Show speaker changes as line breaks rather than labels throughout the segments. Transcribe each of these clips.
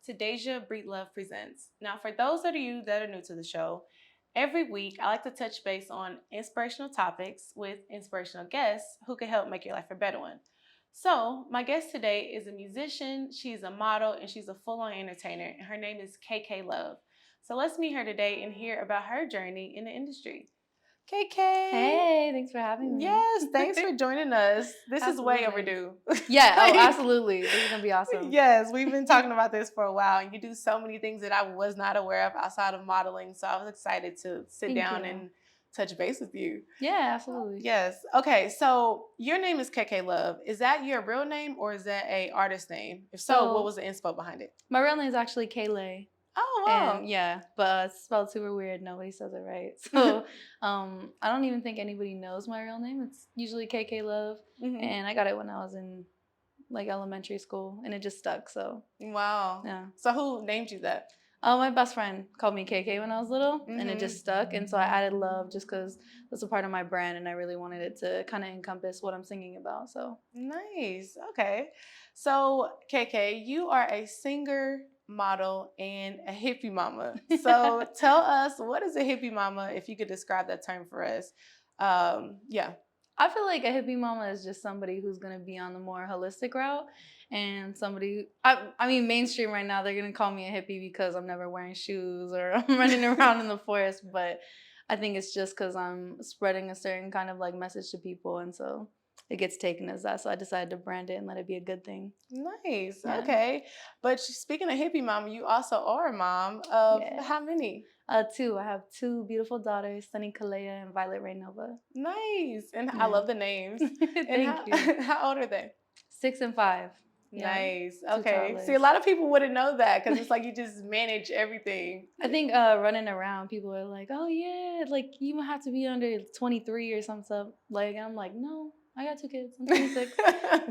to Deja Breedlove Presents. Now, for those of you that are new to the show, every week I like to touch base on inspirational topics with inspirational guests who can help make your life a better one. So, my guest today is a musician, she's a model, and she's a full on entertainer, and her name is KK Love. So, let's meet her today and hear about her journey in the industry. KK.
Hey, thanks for having me.
Yes, thanks for joining us. This is way
Absolutely.
overdue.
Yeah, oh,
Like,
absolutely. This is gonna be awesome.
yes, we've been talking about this for a while, and you do so many things that I was not aware of outside of modeling. So I was excited to sit
Thank
down
you.
and touch base with you.
Yeah, absolutely.
Yes. Okay. So your name is KK Love. Is that your real name or is that a artist name? If so, what
So
was the inspo behind it?
my real name is actually Kaylay.
Oh
And
wow.
yeah, but it's spelled super weird. Nobody says it right. So I don't even think anybody knows my real name. It's usually KK Love.
Mhm.
And I got it when I was in like elementary school and it just stuck. So
Wow.
yeah.
So who named you that?
My best friend called me KK when I was little, and it
Mhm.
just stuck. And so I added love just because that's a part of my brand, and I really wanted it to kind of encompass what I'm singing about. So
Nice. Okay. So, KK, you are a singer, model, and a hippie mama. So, tell us, what is a hippie mama if you could describe that term for us? Yeah.
I feel like a hippie mama is just somebody who's gonna be on the more holistic route, and somebody. I mean, mainstream right now they're gonna call me a hippie because I'm never wearing shoes or I'm running around in the forest, but I think it's just because I'm spreading a certain kind of like message to people, and so it gets taken as that. So I decided to brand it and let it be a good thing.
Nice.
Yeah.
Okay. But speaking of hippie mama, you also are a mom of
Yeah.
how many?
Two. I have two beautiful daughters, Sunny Kalea and Violet Raynova.
Nice. And I
Yeah.
love the names. And
Thank you.
how old are they?
6 and 5. Yeah.
Nice.
Two
Okay. See, a
toddlers.
lot of people wouldn't know that because it's like you just manage everything.
I think running around, people are like, "Oh yeah, like you have to be under 23 or some stuff." Like I'm like, "No, I got 2 kids. I'm 26."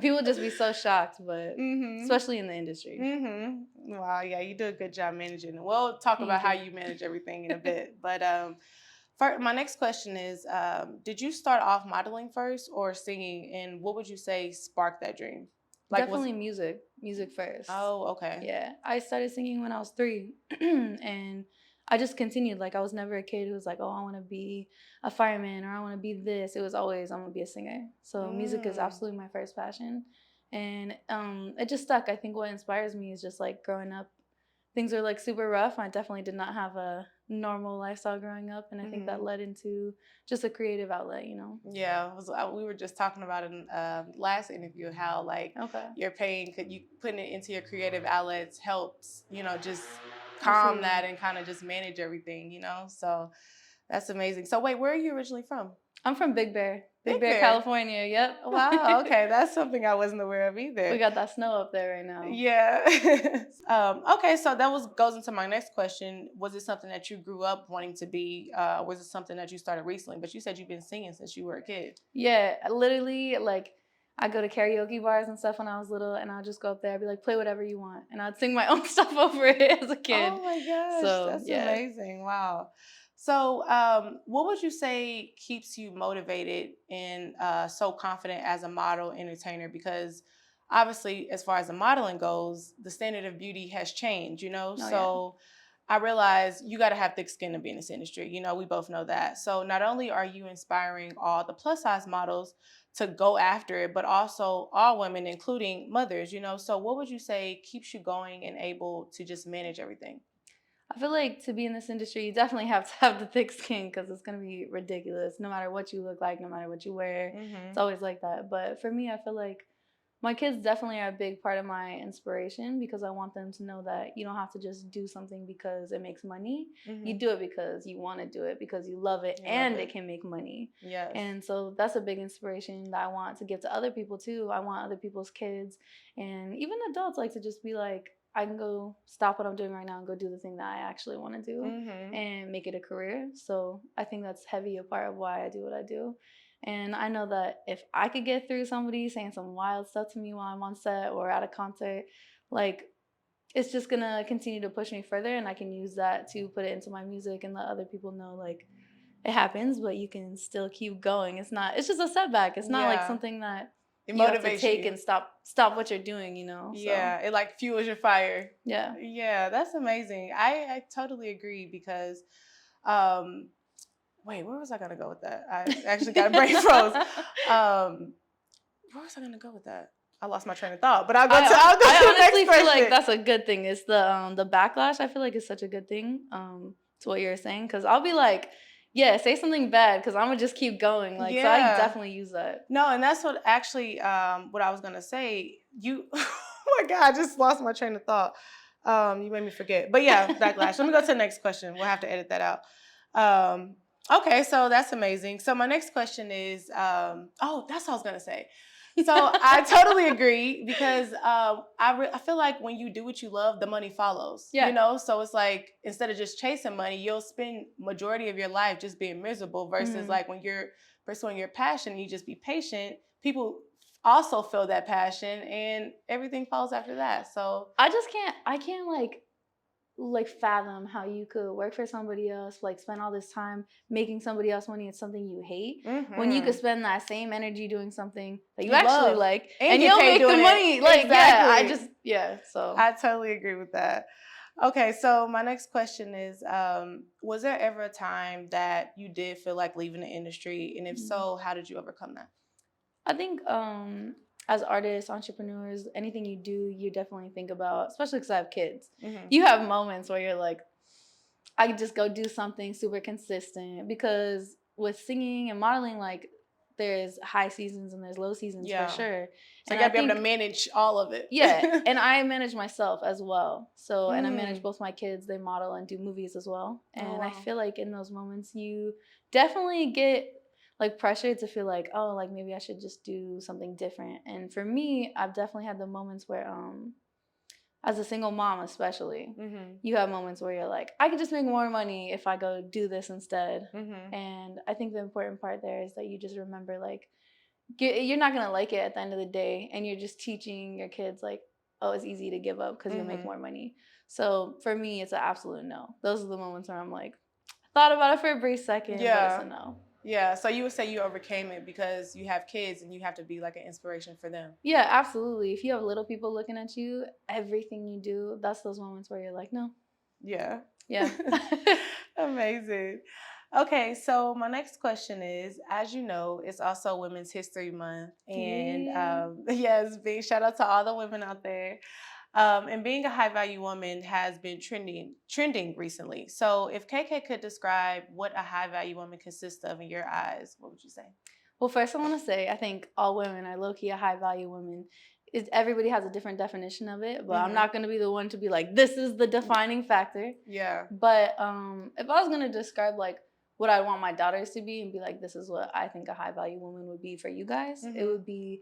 People just be so shocked, but
Mhm.
especially in the industry.
Mhm. Wow. Yeah, you do a good job managing. We'll talk about
Thank
how
you.
you manage everything in a bit. But for my next question is, did you start off modeling first or singing, and what would you say sparked that dream? Like, was
Definitely music first.
oh okay.
Yeah, I started singing when I was 3, and I just continued. Like I was never a kid who was like, "Oh, I want to be a fireman" or "I want to be this." It was always, "I'm gonna be a singer." So music is
Mm.
absolutely my first passion, and it just stuck. I think what inspires me is just like growing up, things are like super rough. I definitely did not have a normal lifestyle growing up, and I think that
Mhm.
led into just a creative outlet.
Yeah, we were just talking about it in last interview how like
Okay,
your pain could you putting it into your creative outlets helps just calm
absolutely.
that and kind of just manage everything. So that's amazing. So wait, where are you originally from?
I'm from Big
Big
Bear,
Bear.
California. Yep.
Wow. Okay, that's something I wasn't aware of
We
either.
got that snow up there right now.
Yeah. Okay, so that was goes into my next question. Was it something that you grew up wanting to be? Was it something that you started recently? But you said you've been singing since you were a kid.
Yeah, literally, like I go to karaoke bars and stuff when I was little, and I'll just go up there. I'd be like, "Play whatever you want," and I'd sing my own stuff over it as a kid.
Oh my gosh,
So
that's
yeah,
amazing. Wow. So, what would you say keeps you motivated and so confident as a model entertainer? Because obviously, as far as the modeling goes, the standard of beauty has changed.
oh yeah,
So, I realize you got to have thick skin to be in this industry. We both know that. So, not only are you inspiring all the plus size models to go after it, but also all women, including mothers. So, what would you say keeps you going and able to just manage everything?
I feel like to be in this industry, you definitely have to have the thick skin because it's gonna be ridiculous. No matter what you look like, no matter what you wear, it's
Hmm.
always like that. But for me, I feel like my kids definitely are a big part of my inspiration because I want them to know that you don't have to just do something because it makes money. You
Hmm.
do it because you want to do it, because you love it
You love
and it
it.
can make money.
Yes.
And so that's a big inspiration that I want to give to other people too. I want other people's kids and even adults like to just be like, I can go stop what I'm doing right now and go do the thing that I actually want to do
Hmm.
and make it a career. So I think that's heavy a part of why I do what I do. And I know that if I could get through somebody saying some wild stuff to me while I'm on set or at a concert, like it's just gonna continue to push me further, and I can use that to put it into my music and let other people know like it happens, but you can still keep going. It's not. It's just a setback. It's not like
Yeah.
something that
It
you have to
motivates
take
you.
and stop what you're doing, you know? So,
Yeah, it like fuels your fire.
yeah.
Yeah, that's amazing. I totally agree because, um, wait, where was I gonna go with that? I actually got a brain froze. Where was I gonna go with that? I lost my train of thought, but I'll go to the
I
next
honestly
question.
feel like that's a good thing. It's the backlash. I feel like it's such a good thing. To what you're saying, because I'll be like, yeah, say something bad, because I'm gonna just keep going. Like, so I
Yeah.
definitely use that.
No, and that's what actually what I was gonna say. You, oh my God, I just lost my train of thought. You made me forget. But yeah, backlash. Let me go to the next question. We'll have to edit that out. Okay, so that's amazing. So my next question is, oh, that's what I was gonna say. So I totally agree because I feel like when you do what you love, the money follows.
Yeah.
You know, so it's like instead of just chasing money, you'll spend majority of your life just being miserable versus like when you're pursuing your passion, you just be patient. People also feel that passion, and everything falls after that. So
I can't like fathom how you could work for somebody else, like spend all this time making somebody else money. It's something you hate when you could spend that same energy doing something that you actually
love.
like,
And
you'll
get paid
make the
doing it.
money. Like,
Exactly.
so
I totally agree with that. Okay, so my next question is, was there ever a time that you did feel like leaving the industry? And if so, how did you overcome that?
I think as artists, entrepreneurs, anything you do, you definitely think about, especially because I have kids. You have moments where you're like, I could just go do something super consistent, because with singing and modeling, like, there's high seasons and there's low seasons for sure.
So you gotta be able to manage all of it.
Yeah, and I manage myself as well. So, and I manage both my kids. They model and do movies as well. And I feel like in those moments, you definitely get like pressured to feel like, oh, like maybe I should just do something different. And for me, I've definitely had the moments where as a single mom especially, you have moments where you're like, I could just make more money if I go do this instead. And I think the important part there is that you just remember, like, you're not going to like it at the end of the day, and you're just teaching your kids, like, oh, it's easy to give up because you'll make more money. So for me, it's an absolute no. Those are the moments where I'm like, I thought about it for a brief second, but it's a no.
Yeah, so you would say you overcame it because you have kids and you have to be like an inspiration for them.
Yeah, absolutely. If you have little people looking at you, everything you do, that's those moments where you're like, no.
Yeah.
Yeah.
Amazing. Okay, so my next question is, as you know, it's also Women's History Month. And yes, big shout out to all the women out there. And being a high value woman has been trending recently. So if KK could describe what a high value woman consists of in your eyes, what would you say?
Well, first I want to say, I think all women are low-key a high value woman. Everybody has a different definition of it, but I'm not going to be the one to be like, this is the defining factor.
Yeah.
But if I was going to describe like what I want my daughters to be and be like, this is what I think a high value woman would be for you guys, it would be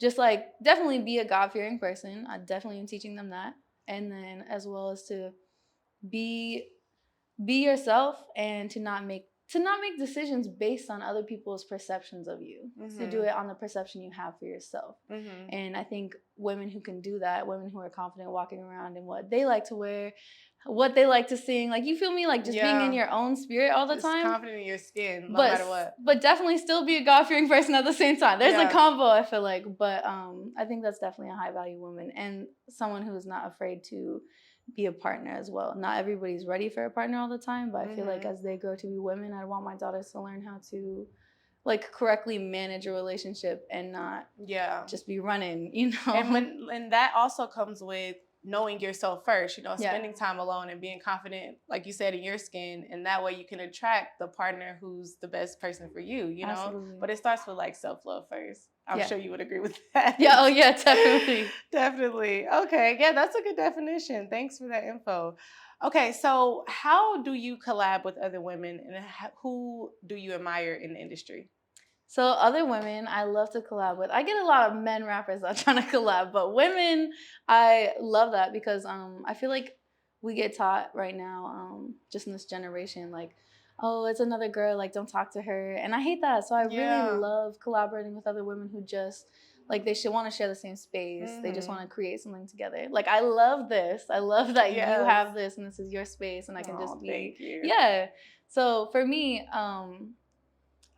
just like, definitely be a God-fearing person. I definitely am teaching them that. And then as well as to be yourself, and to not make decisions based on other people's perceptions of you. To do it on the perception you have for yourself. And I think women who can do that, women who are confident walking around in what they like to wear, what they like to sing, like, you feel me, like, just being in your own spirit all the time.
Confident in your skin, no matter what.
But definitely still be a God-fearing person at the same time. There's a combo, I feel like. But I think that's definitely a high-value woman, and someone who is not afraid to be a partner as well. Not everybody's ready for a partner all the time, but I feel like as they grow to be women, I want my daughters to learn how to like correctly manage a relationship and not just be running, you know.
And that also comes with knowing yourself first, you know, spending time alone and being confident, like you said, in your skin, and that way you can attract the partner who's the best person for you, you know.
Absolutely.
But it starts with like self-love first. I'm sure you would agree with that.
Yeah, oh yeah, definitely.
Definitely. Okay, yeah, that's a good definition. Thanks for that info. Okay, so how do you collab with other women, and who do you admire in the industry?
So other women I love to collab with. I get a lot of men rappers that trying to collab, but women, I love that because I feel like we get taught right now, just in this generation, like, oh, it's another girl, like, don't talk to her. And I hate that. So I really love collaborating with other women who just, like, they should want to share the same space. They just want to create something together. Like, I love this. I love that you have this and this is your space and I can just be.
Thank you.
Yeah. So for me,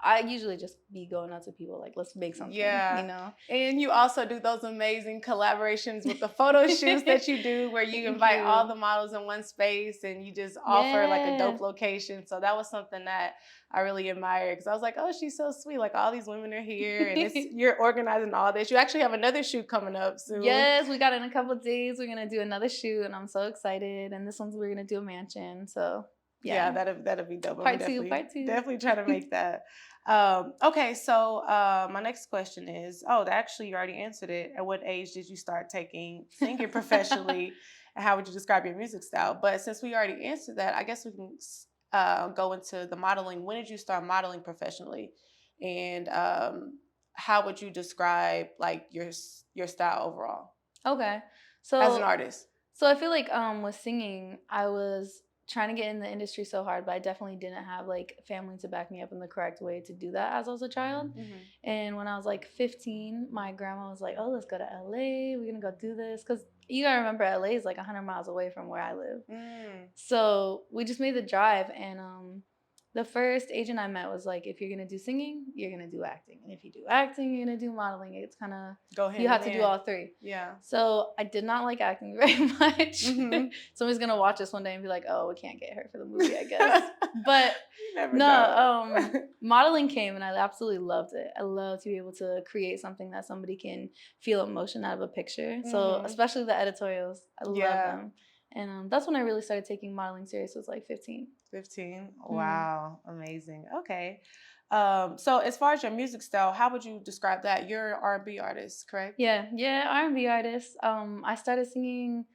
I usually just be going out to people like, let's make something,
Yeah.
you know?
And you also do those amazing collaborations with the photo shoots that you do where you
Thank
invite all
you.
the models in one space and you just offer like a
Yeah.
dope location. So that was something that I really admired because I was like, oh, she's so sweet. Like all these women are here and it's you're organizing all this. You actually have another shoot coming up soon.
Yes, we got in a couple of days. We're gonna do another shoot, and I'm so excited. And this one's we're gonna do a mansion. So
Yeah,
yeah,
that'll be dope. I'm
part two,
definitely
part two.
definitely try to make that. Okay, so my next question is, actually you already answered it. At what age did you start taking singing professionally, and how would you describe your music style? But since we already answered that, I guess we can go into the modeling. When did you start modeling professionally, and how would you describe like your style overall
Okay,
as an
so
artist?
I feel like with singing, I was trying to get in the industry so hard, but I definitely didn't have like family to back me up in the correct way to do that as I was a child.
Mm-hmm.
And when I was like 15, my grandma was like, "Oh, let's go to LA. We're gonna go do this." Because you gotta remember, LA is like 100 miles away from where I live. So we just made the drive, and the first agent I met was like, if you're gonna do singing, you're gonna do acting, and if you do acting, you're gonna do modeling. It's kind of
Go ahead.
you have to do all three.
Yeah.
So I did not like acting very much.
Mm-hmm.
Somebody's gonna watch this one day and be like, "Oh, we can't get her for the movie, I guess." But
You never
no,
know.
modeling came and I absolutely loved it. I love to be able to create something that somebody can feel emotion out of a picture. So
Mhm.
especially the editorials, I
Yeah.
love them. And that's when I really started taking modeling serious. Was like 15.
15.
Mhm.
Wow. Amazing. Okay. So as far as your music style, how would you describe that? You're an R&B artist, correct?
Yeah, R&B artist. I started singing.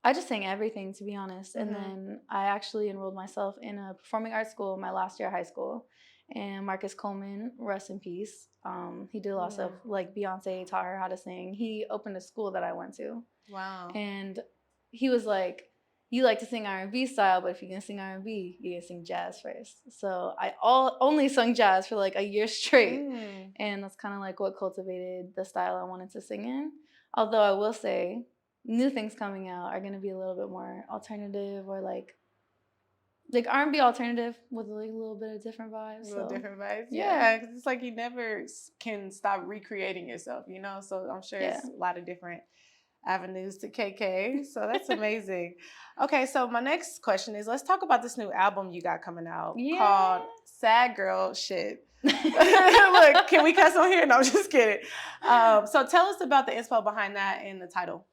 I just sang everything, to be honest. And
Mhm.
then I actually enrolled myself in a performing arts school my last year of high school. And Marcus Coleman, rest in peace. He did a lot of stuff like Beyonce taught her how to sing. He opened a school that I went to.
Wow.
And he was like, "You like to sing R&B style, but if you're gonna sing R&B, you're gonna sing jazz first." So I only sung jazz for like a year straight, and that's kind of like what cultivated the style I wanted to sing in. Although I will say, new things coming out are gonna be a little bit more alternative or like R&B alternative with like a little bit of different vibes.
Little
So
different vibes.
yeah.
Yeah, because it's like you never can stop recreating yourself, you know? So I'm sure
Yeah.
it's a lot of different avenues to KK. So that's amazing. Okay, so my next question is let's talk about this new album you got coming out called Sad Girl Shit. Look, can we cuss on here? No, I'm just kidding. So tell us about the inspo behind that and the title.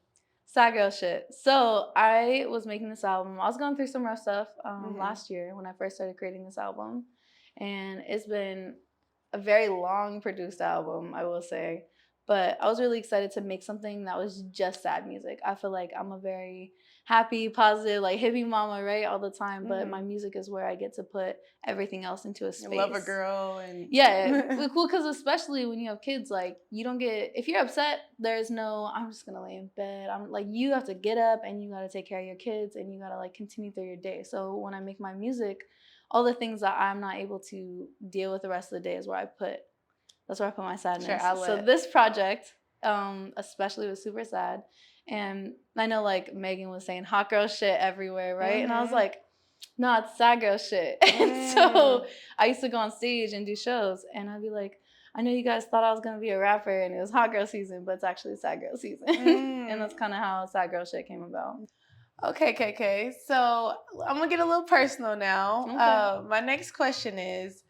Sad girl shit. So I was making this album. I was going through some rough stuff
Mhm.
last year when I first started creating this album. And it's been a very long produced album, I will say. But I was really excited to make something that was just sad music. I feel like I'm a very happy, positive, like hippie mama, right? All the time. But my music is where I get to put everything else into a space.
Love a girl and
Yeah, cool, because especially when you have kids, like you don't get, if you're upset, there's no, I'm just gonna lay in bed. I'm like, you have to get up and you gotta take care of your kids and you gotta like continue through your day. So when I make my music, all the things that I'm not able to deal with the rest of the day is that's where I put my sadness.
Sure,
so this project, especially was super sad. And I know like Megan was saying hot girl shit everywhere, right? And I was like, no, it's sad girl shit. And so I used to go on stage and do shows, and I'd be like, I know you guys thought I was gonna be a rapper and it was hot girl season, but it's actually sad girl season. And that's kind of how sad girl shit came about.
Okay, KK. So I'm gonna get a little personal now.
Okay.
My next question is,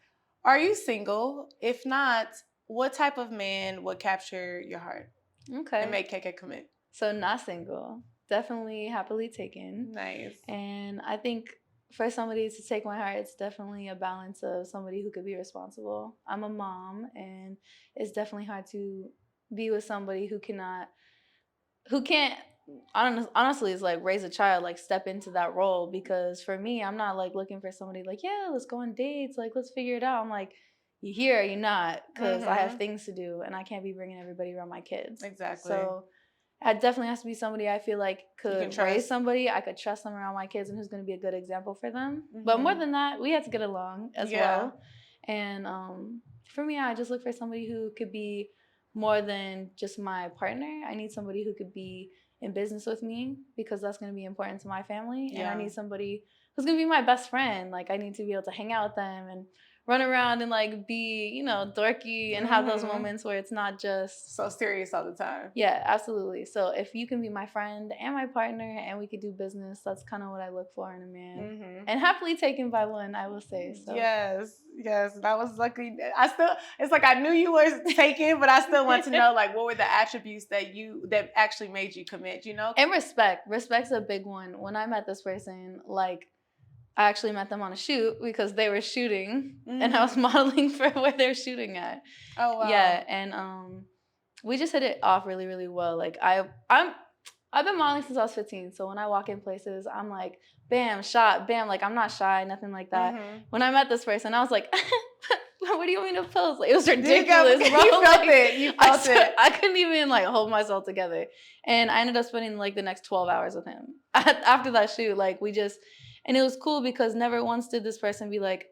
are you single? If not, what type of man would capture your heart
Okay.
and make KK commit?
So not single, definitely happily taken.
Nice.
And I think for somebody to take my heart, it's definitely a balance of somebody who could be responsible. I'm a mom, and it's definitely hard to be with somebody who can't honestly is like raise a child, like step into that role. Because for me, I'm not like looking for somebody like, yeah, let's go on dates, like let's figure it out. I'm like, you here, you not, because I have things to do and I can't be bringing everybody around my kids.
Exactly.
So it definitely has to be somebody I feel like could
trust.
raise somebody. I could trust them around my kids and who's going to be a good example for them. But more than that, we have to get along as well. And for me, I just look for somebody who could be more than just my partner. I need somebody who could be in business with me, because that's going to be important to my family. And I need somebody who's going to be my best friend. Like I need to be able to hang out with them and run around and like be, you know, dorky and have those
Mhm.
moments where it's not just
So serious all the time.
yeah, absolutely. So if you can be my friend and my partner and we could do business, that's kind of what I look for in a man.
Mhm.
And happily taken by one, I will say. So
Yes, yes. That was lucky. I still, it's like I knew you were taken, but I still want to know, like, what were the attributes that actually made you commit? You know?
and respect. Respect's a big one. When I met this person, like I actually met them on a shoot because they were shooting and I was
Mhm.
modeling for where they're shooting at.
Oh wow.
Yeah, and we just hit it off really, really well. Like I've been modeling since I was 15. So when I walk in places, I'm like, bam, shot, bam. Like I'm not shy, nothing like that.
Mhm.
When I met this person, I was like, what do you want me to pose? Like it was
You
ridiculous, bro.
you felt
Like,
it. You felt it.
I couldn't even like hold myself together. And I ended up spending like the next 12 hours with him. After that shoot, like we just and it was cool because never once did this person be like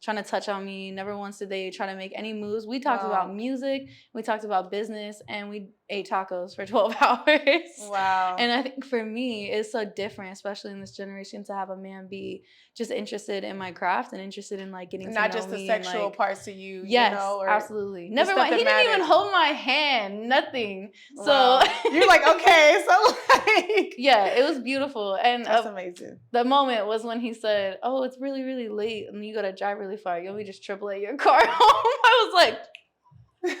trying to touch on me. Never once did they try to make any moves. We talked about
Wow.
music, we talked about business, and we ate tacos for 12 hours.
Wow.
And I think for me, it's so different, especially in this generation, to have a man be just interested in my craft and interested in like getting to
Not
know
just the
me and
sexual
like
parts to you,
yes,
you know, or
absolutely.
the
Never
stuff
mind. He
that
didn't even
matters.
hold my hand. Nothing. So
Wow. You're like, okay, so like,
yeah, it was beautiful. And
that's amazing.
the moment was when he said, "Oh, it's really, really late, and you gotta drive really far. You want me to just AAA your car home?" I was like,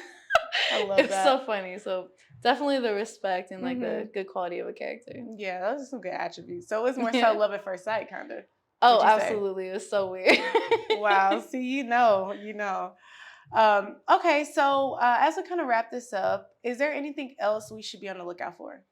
I love
it's
that.
so funny. So definitely the respect and like the
Mhm.
good quality of a character.
Yeah, those are some good attributes. So it's more so
Yeah.
love at first sight, kind of.
Oh,
Would you say?
absolutely. It was so weird.
Wow. See, you know. Okay, so as we kind of wrap this up, is there anything else we should be on the lookout for?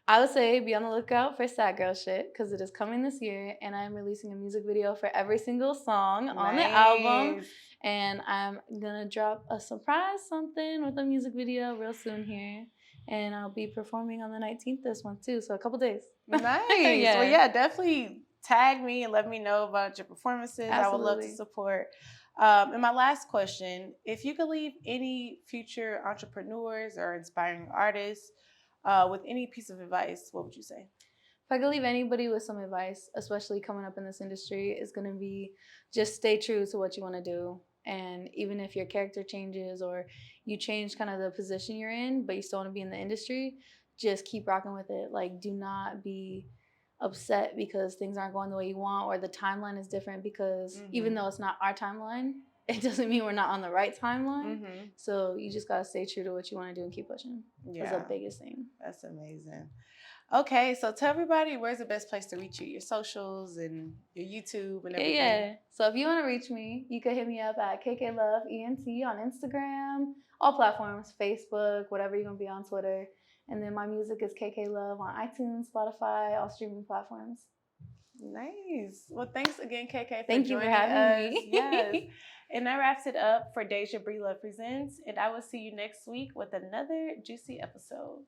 I would say be on the lookout for Sad Girl Shit because it is coming this year, and I'm releasing a music video for every single song on the album.
Nice.
And I'm gonna drop a surprise something with a music video real soon here. And I'll be performing on the 19th this month too, so a couple days.
Nice.
Yeah.
Well, yeah, definitely tag me and let me know about your performances. I would love to
Absolutely.
support. And my last question, if you could leave any future entrepreneurs or inspiring artists with any piece of advice, what would you say?
If I could leave anybody with some advice, especially coming up in this industry, is gonna be just stay true to what you want to do. And even if your character changes or you change kind of the position you're in, but you still want to be in the industry, just keep rocking with it. Like, do not be upset because things aren't going the way you want or the timeline is different because even
Mhm.
though it's not our timeline, it doesn't mean we're not on the right timeline.
Mm-hmm.
So you just gotta stay true to what you want to do and keep pushing. That's the
Yeah,
biggest thing.
that's amazing. Okay, so tell everybody where's the best place to reach you, your socials and your YouTube and everything.
Yeah. So if you want to reach me, you can hit me up at KK Love ENT on Instagram, all platforms, Facebook, whatever you're gonna be on Twitter. And then my music is KK Love on iTunes, Spotify, all streaming platforms.
Nice. Well, thanks again, KK, for
Thank you for
joining
having
us.
me.
Yes. And that wraps it up for Deja Bree Love Presents. And I will see you next week with another juicy episode.